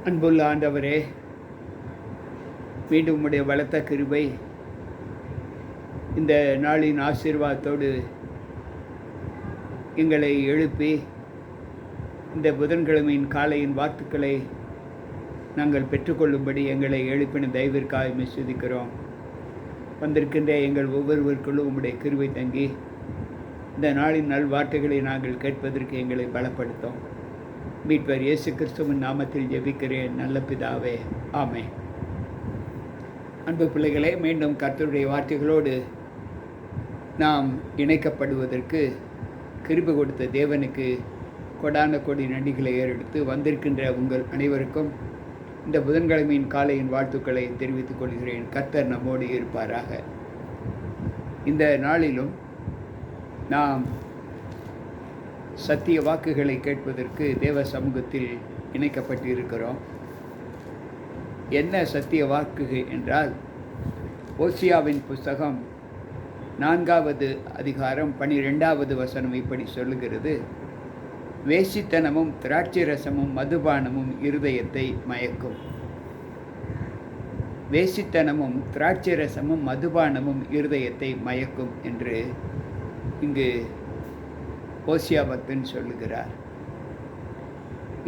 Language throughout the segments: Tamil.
அன்புள்ள ஆண்டவரே, மீண்டும் உம்முடைய பலத்த கிருபை இந்த நாளின் ஆசீர்வாதத்தோடு எங்களை எழுப்பி இந்த புதன்கிழமையின் காலையின் வாழ்த்துக்களை நாங்கள் பெற்றுக்கொள்ளும்படி எங்களை எழுப்பின தயவிற்காக மிஸ்துதிக்கிறோம். வந்திருக்கின்ற எங்கள் ஒவ்வொருவருக்குள்ளும் உம்முடைய கிருபை தங்கி இந்த நாளின் நல்வார்த்தைகளை நாங்கள் கேட்பதற்கு எங்களை பலப்படுத்தும். மீட்பர் இயேசு கிறிஸ்துவின் நாமத்தில் ஜெபிக்கிறேன் நல்ல பிதாவே, ஆமென். அன்பு பிள்ளைகளே, மீண்டும் கர்த்தருடைய வார்த்தைகளோடு நாம் இணைக்கப்படுவதற்கு கிருபை கொடுத்த தேவனுக்கு கொடான கொடி நன்றிகளை ஏறெடுத்து வந்திருக்கின்ற உங்கள் அனைவருக்கும் இந்த புதன்கிழமையின் காலையின் வாழ்த்துக்களை தெரிவித்துக் கொள்கிறேன். கர்த்தர் நம்மோடு இருப்பாராக. இந்த நாளிலும் நாம் சத்திய வாக்குகளை கேட்பதற்கு தேவ சமூகத்தில் இணைக்கப்பட்டிருக்கிறோம். என்ன சத்திய வாக்கு என்றால், ஓசியாவின் புஸ்தகம் 4வது அதிகாரம் 12வது வசனம் இப்படி சொல்லுகிறது: வேசித்தனமும் திராட்சை ரசமும் மதுபானமும் இருதயத்தை மயக்கும். வேசித்தனமும் திராட்சை ரசமும் மதுபானமும் இருதயத்தை மயக்கும் என்று இங்கு ஓசியா பக்தன் சொல்லுகிறார்.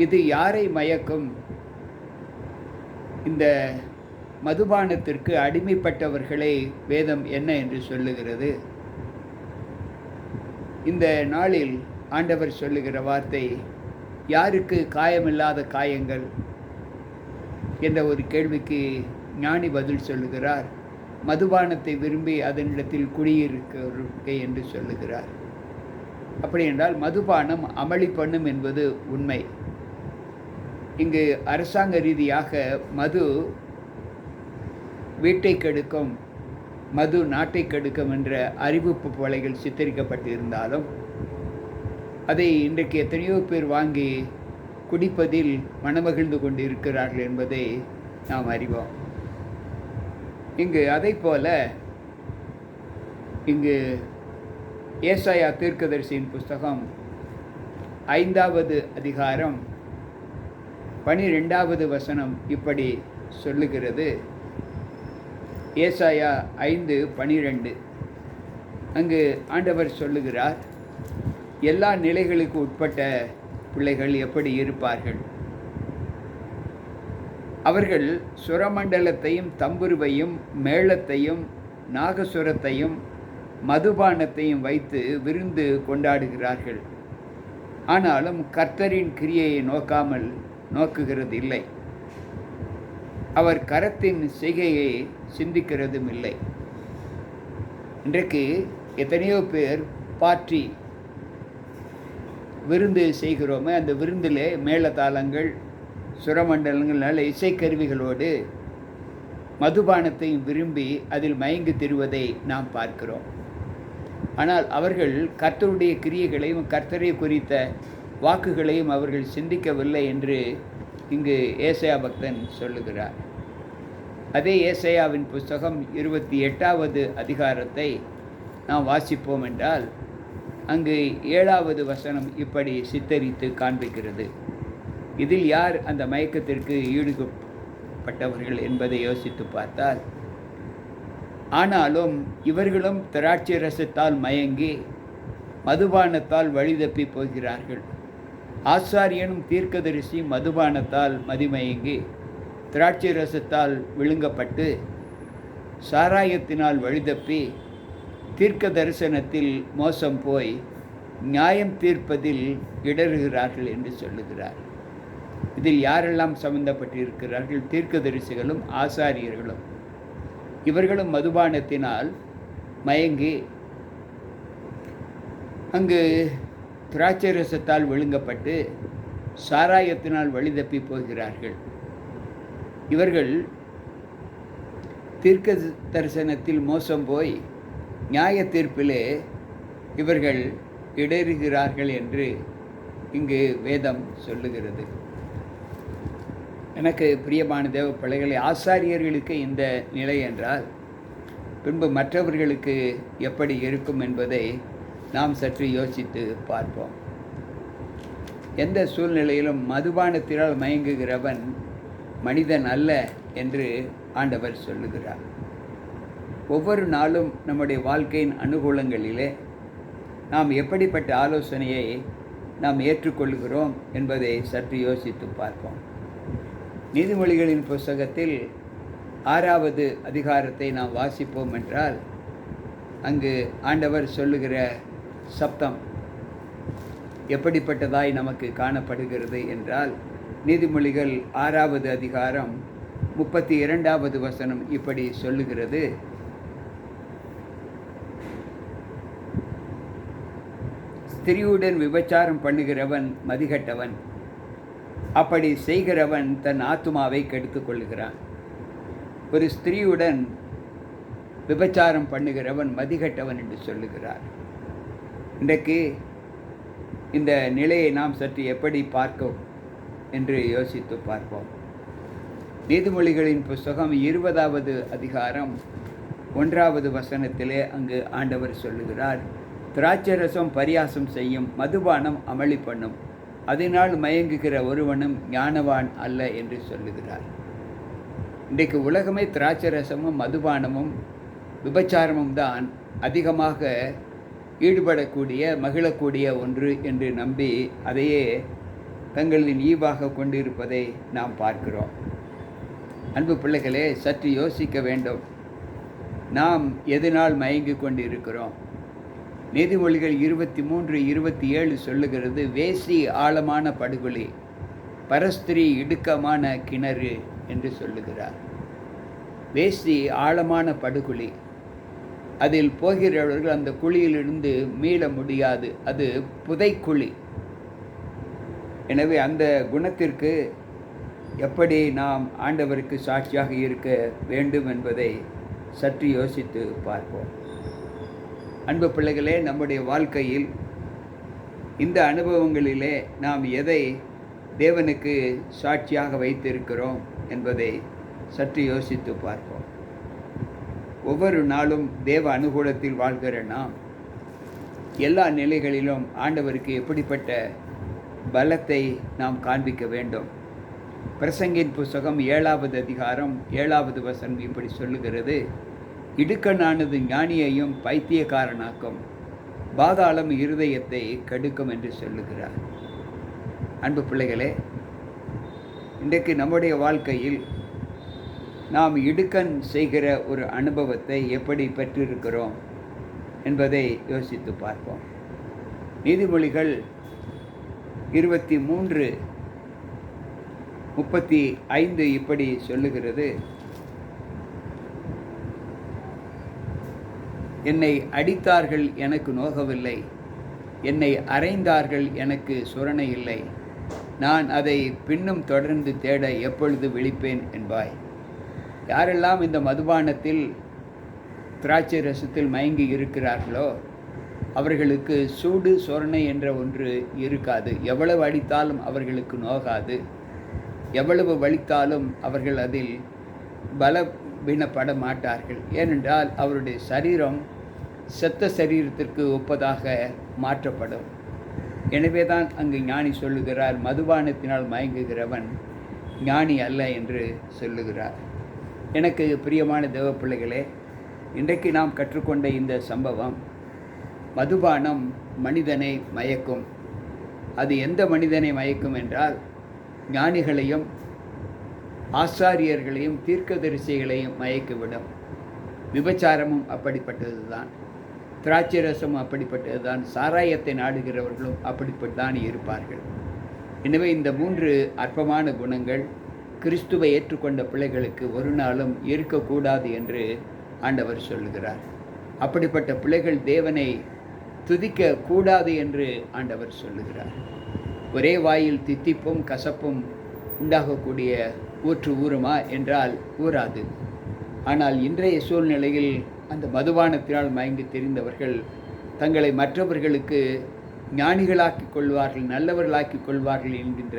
இது யாரை மயக்கும்? இந்த மதுபானத்திற்கு அடிமைப்பட்டவர்களை வேதம் என்ன என்று சொல்லுகிறது? இந்த நாளில் ஆண்டவர் சொல்லுகிற வார்த்தை, யாருக்கு காயமில்லாத காயங்கள் என்ற ஒரு கேள்விக்கு ஞானி பதில் சொல்லுகிறார். மதுபானத்தை விரும்பி அதனிடத்தில் குடியிருக்க என்று சொல்லுகிறார். அப்படி என்றால் மதுபானம் அமளி பண்ணும் என்பது உண்மை. இங்கு அரசாங்க ரீதியாக மது வீட்டை கெடுக்கும், மது நாட்டை கெடுக்கும் என்ற அறிவிப்பு பலகைகள் சித்தரிக்கப்பட்டிருந்தாலும் அதை இன்றைக்கு எத்தனையோ பேர் வாங்கி குடிப்பதில் மனமகிழ்ந்து கொண்டு இருக்கிறார்கள் என்பதை நாம் அறிவோம். இங்கு அதை போல இங்கு ஏசாயா தீர்க்கதரிசியின் புஸ்தகம் 5வது அதிகாரம் 12வது வசனம் இப்படி சொல்லுகிறது. ஏசாயா 5:12. அங்கு ஆண்டவர் சொல்லுகிறார், எல்லா நிலைகளுக்கு உட்பட்ட பிள்ளைகள் எப்படி இருப்பார்கள்? அவர்கள் சுரமண்டலத்தையும் தம்புருவையும் மேளத்தையும் நாகசுரத்தையும் மதுபானத்தையும் வைத்து விருந்து கொண்டாடுகிறார்கள். ஆனாலும் கர்த்தரின் கிரியையை நோக்குகிறது இல்லை. அவர் கரத்தின் செய்கையை சிந்திக்கிறதும் இல்லை. இன்றைக்கு எத்தனையோ பேர் பார்ட்டி விருந்து செய்கிறோமே, அந்த விருந்திலே மேளதாளங்கள் சுரமண்டலங்கள் நல்ல இசைக்கருவிகளோடு மதுபானத்தையும் விரும்பி அதில் மயங்கி திரிவதை நாம் பார்க்கிறோம். ஆனால் அவர்கள் கர்த்தருடைய கிரியைகளையும் கர்த்தரை குறித்த வாக்குகளையும் அவர்கள் சிந்திக்கவில்லை என்று இங்கு ஏசாயா பக்தன் சொல்லுகிறார். அதே ஏசாயாவின் புஸ்தகம் 28வது அதிகாரத்தை நாம் வாசிப்போம் என்றால் அங்கு 7வது வசனம் இப்படி சித்தரித்து காண்பிக்கிறது. இதில் யார் அந்த மயக்கத்திற்கு ஈடுபட்டவர்கள் என்பதை யோசித்து பார்த்தால், ஆனாலும் இவர்களும் திராட்சை ரசத்தால் மயங்கி மதுபானத்தால் வழிதப்பி போகிறார்கள். ஆசாரியனும் தீர்க்கதரிசி மதுபானத்தால் மதிமயங்கி திராட்சை ரசத்தால் விழுங்கப்பட்டு சாராயத்தினால் வழிதப்பி தீர்க்க தரிசனத்தில் மோசம் போய் நியாயம் தீர்ப்பதில் இடறுகிறார்கள் என்று சொல்லுகிறார். இதில் யாரெல்லாம் சம்பந்தப்பட்டிருக்கிறார்கள்? தீர்க்கதரிசிகளும் ஆசாரியர்களும். இவர்களும் மதுபானத்தினால் மயங்கி அங்கு திராட்சை ரசத்தால் விழுங்கப்பட்டு சாராயத்தினால் வழிதப்பி போகிறார்கள். இவர்கள் தீர்க்க தரிசனத்தில் மோசம் போய் நியாய தீர்ப்பிலே இவர்கள் இடறுகிறார்கள் என்று இங்கு வேதம் சொல்லுகிறது. எனக்கு பிரியமான தேவ பிள்ளைகளை, ஆசாரியர்களுக்கு இந்த நிலை என்றால் பின்பு மற்றவர்களுக்கு எப்படி இருக்கும் என்பதை நாம் சற்று யோசித்து பார்ப்போம். எந்த சூழ்நிலையிலும் மதுபானத்தினால் மயங்குகிறவன் மனிதன் அல்ல என்று ஆண்டவர் சொல்லுகிறார். ஒவ்வொரு நாளும் நம்முடைய வாழ்க்கையின் அனுகூலங்களிலே நாம் எப்படிப்பட்ட ஆலோசனையை நாம் ஏற்றுக்கொள்கிறோம் என்பதை சற்று யோசித்து பார்ப்போம். நீதிமொழிகளின் புஸ்தகத்தில் 6வது அதிகாரத்தை நாம் வாசிப்போம் என்றால் அங்கு ஆண்டவர் சொல்லுகிற சப்தம் எப்படிப்பட்டதாய் நமக்கு காணப்படுகிறது என்றால், நீதிமொழிகள் 6வது அதிகாரம் 32வது வசனம் இப்படி சொல்லுகிறது: ஸ்திரியுடன் விபச்சாரம் பண்ணுகிறவன் மதிகட்டவன், அப்படி செய்கிறவன் தன் ஆத்துமாவை கெடுத்துக் கொள்கிறான். ஒரு ஸ்திரியுடன் விபச்சாரம் பண்ணுகிறவன் மதிகட்டவன் என்று சொல்லுகிறார். இன்றைக்கு இந்த நிலையை நாம் சற்று எப்படி பார்க்கும் என்று யோசித்து பார்ப்போம். நீதிமொழிகளின் புஸ்தகம் 20வது அதிகாரம் 1வது வசனத்திலே அங்கு ஆண்டவர் சொல்லுகிறார்: திராட்சரசம் பரியாசம் செய்யும், மதுபானம் அமளி பண்ணும், அதனால் மயங்குகிற ஒருவனும் ஞானவான் அல்ல என்று சொல்லுகிறார். இன்றைக்கு உலகமே திராட்சரசமும் மதுபானமும் விபச்சாரமும் தான் அதிகமாக ஈடுபடக்கூடிய மகிழக்கூடிய ஒன்று என்று நம்பி அதையே தங்களின் ஈவாக கொண்டிருப்பதை நாம் பார்க்கிறோம். அன்பு பிள்ளைகளே, சற்று யோசிக்க வேண்டும். நாம் எதனால் மயங்கி கொண்டிருக்கிறோம்? நீதிமொழிகள் 23:27 சொல்லுகிறது: வேசி ஆழமான படுகொலி, பரஸ்திரி இடுக்கமான கிணறு என்று சொல்லுகிறார். வேசி ஆழமான படுகுழி, அதில் போகிறவர்கள் அந்த குழியிலிருந்து மீள முடியாது. அது புதைக்குழி. எனவே அந்த குணத்திற்கு எப்படி நாம் ஆண்டவருக்கு சாட்சியாக இருக்க வேண்டும் என்பதை சற்று யோசித்து பார்ப்போம். அன்பு பிள்ளைகளே, நம்முடைய வாழ்க்கையில் இந்த அனுபவங்களிலே நாம் எதை தேவனுக்கு சாட்சியாக வைத்திருக்கிறோம் என்பதை சற்று யோசித்து பார்ப்போம். ஒவ்வொரு நாளும் தேவ அனுகூலத்தில் வாழ்கிற நாம் எல்லா நிலைகளிலும் ஆண்டவருக்கு எப்படிப்பட்ட பலத்தை நாம் காண்பிக்க வேண்டும்? பிரசங்கின் புஸ்தகம் 7வது அதிகாரம் 7வது வசனம் இப்படி சொல்லுகிறது: இடுக்கனானது ஞானியையும் பைத்தியக்காரனாக்கும், பாதாளம் இருதயத்தை கெடுக்கும் என்று சொல்லுகிறார். அன்பு பிள்ளைகளே, இன்றைக்கு நம்முடைய வாழ்க்கையில் நாம் இடுக்கண் செய்கிற ஒரு அனுபவத்தை எப்படி பெற்றிருக்கிறோம் என்பதை யோசித்து பார்ப்போம். நீதிமொழிகள் 23:35 இப்படி சொல்லுகிறது: என்னை அடித்தார்கள், எனக்கு நோகவில்லை, என்னை அறைந்தார்கள், எனக்கு சுரணை இல்லை, நான் அதை பின்னும் தொடர்ந்து தேட எப்பொழுது விழிப்பேன் என்பாய். யாரெல்லாம் இந்த மதுபானத்தில் திராட்சை ரசத்தில் மயங்கி இருக்கிறார்களோ அவர்களுக்கு சூடு சொரணை என்ற ஒன்று இருக்காது. எவ்வளவு அடித்தாலும் அவர்களுக்கு நோகாது. எவ்வளவு வலித்தாலும் அவர்கள் அதில் பலவீனப்பட மாட்டார்கள். ஏனென்றால் அவருடைய சரீரம் செத்த சரீரத்திற்கு ஒப்பதாக மாற்றப்படும். எனவே தான் அங்கு ஞானி சொல்லுகிறார், மதுபானத்தினால் மயங்குகிறவன் ஞானி அல்ல என்று சொல்லுகிறார். எனக்கு பிரியமான தேவ பிள்ளைகளே, இன்றைக்கு நாம் கற்றுக்கொண்ட இந்த சம்பவம், மதுபானம் மனிதனை மயக்கும். அது எந்த மனிதனை மயக்கும் என்றால், ஞானிகளையும் ஆசாரியர்களையும் தீர்க்கதரிசிகளையும் மயக்கிவிடும். விபச்சாரமும் அப்படிப்பட்டது தான், திராட்சை ரசமும் அப்படிப்பட்டது தான், சாராயத்தை நாடுகிறவர்களும் அப்படிப்பட்டுதான் இருப்பார்கள். எனவே இந்த 3 அற்பமான குணங்கள் கிறிஸ்துவை ஏற்றுக்கொண்ட பிள்ளைகளுக்கு ஒரு நாளும் இருக்கக்கூடாது என்று ஆண்டவர் சொல்லுகிறார். அப்படிப்பட்ட பிள்ளைகள் தேவனை துதிக்க கூடாது என்று ஆண்டவர் சொல்லுகிறார். ஒரே வாயில் தித்திப்பும் கசப்பும் உண்டாகக்கூடிய ஊற்று ஊறுமா என்றால் ஊறாது. ஆனால் இன்றைய சூழ்நிலையில் அந்த மதுபானத்தினால் மயங்கி தெரிந்தவர்கள் தங்களை மற்றவர்களுக்கு ஞானிகளாக்கிக் கொள்வார்கள், நல்லவர்களாக்கிக் கொள்வார்கள் என்கின்ற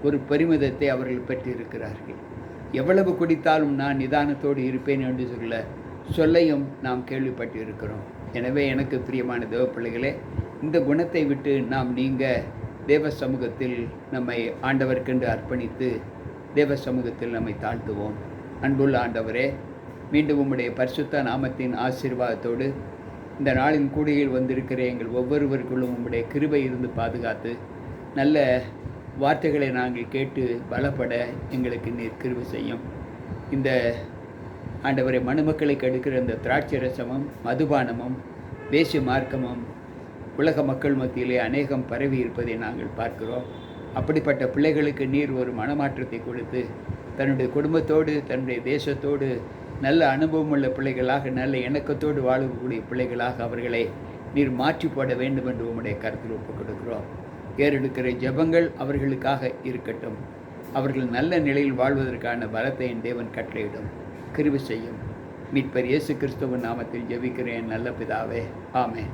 ஒரு பெருமிதத்தை அவர்கள் பெற்றிருக்கிறார்கள். எவ்வளவு குடித்தாலும் நான் நிதானத்தோடு இருப்பேன் என்று சொல்லையும் நாம் கேள்விப்பட்டிருக்கிறோம். எனவே எனக்கு பிரியமான தேவ பிள்ளைகளே, இந்த குணத்தை விட்டு நாம் நீங்க தேவ சமூகத்தில் நம்மை ஆண்டவருக்கென்று அர்ப்பணித்து தேவ சமூகத்தில் நம்மை தாழ்த்துவோம். அன்புள்ள ஆண்டவரே, மீண்டும் உம்முடைய பரிசுத்த நாமத்தின் ஆசீர்வாதத்தோடு இந்த நாளின் கூடியில் வந்திருக்கிற எங்கள் ஒவ்வொருவருக்குள்ளும் உம்முடைய கிருபை இருந்து பாதுகாத்து நல்ல வார்த்தைகளை நாங்கள் கேட்டு பலப்பட எங்களுக்கு நீர் கிருபை செய்யும். இந்த ஆண்டவரை மனுமக்களை கெடுக்கிற இந்த திராட்சை ரசமும் மதுபானமும் வேசி மார்க்கமும் உலக மக்கள் மத்தியிலே அநேகம் பரவி இருப்பதை நாங்கள் பார்க்கிறோம். அப்படிப்பட்ட பிள்ளைகளுக்கு நீர் ஒரு மனமாற்றத்தை கொடுத்து தன்னுடைய குடும்பத்தோடு தன்னுடைய தேசத்தோடு நல்ல அனுபவம் உள்ள பிள்ளைகளாக நல்ல இணக்கத்தோடு வாழக்கூடிய பிள்ளைகளாக அவர்களை நீர் மாற்றி போட வேண்டும் என்று உம்முடைய கருத்தில் ஒப்புக் கொடுக்கிறோம். ஏறெடுக்கிற ஜெபங்கள் அவர்களுக்காக இருக்கட்டும். அவர்கள் நல்ல நிலையில் வாழ்வதற்கான பலத்தை என் தேவன் கட்டளையிடும். கிருபை செய்யும். மீட்பர் இயேசு கிறிஸ்துவின் நாமத்தில் ஜெபிக்கிறேன் நல்ல பிதாவே, ஆமென்.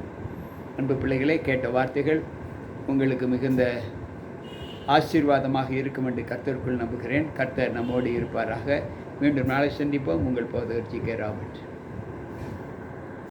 அன்பு பிள்ளைகளே, கேட்ட வார்த்தைகள் உங்களுக்கு மிகுந்த ஆசீர்வாதமாக இருக்கும் என்று கர்த்தருக்குள் நம்புகிறேன். கர்த்தர் நம்மோடு இருப்பாராக. மீண்டும் நாளை சந்திப்போம். உங்கள் போதகர் ஜி.கே. ராபர்ட்.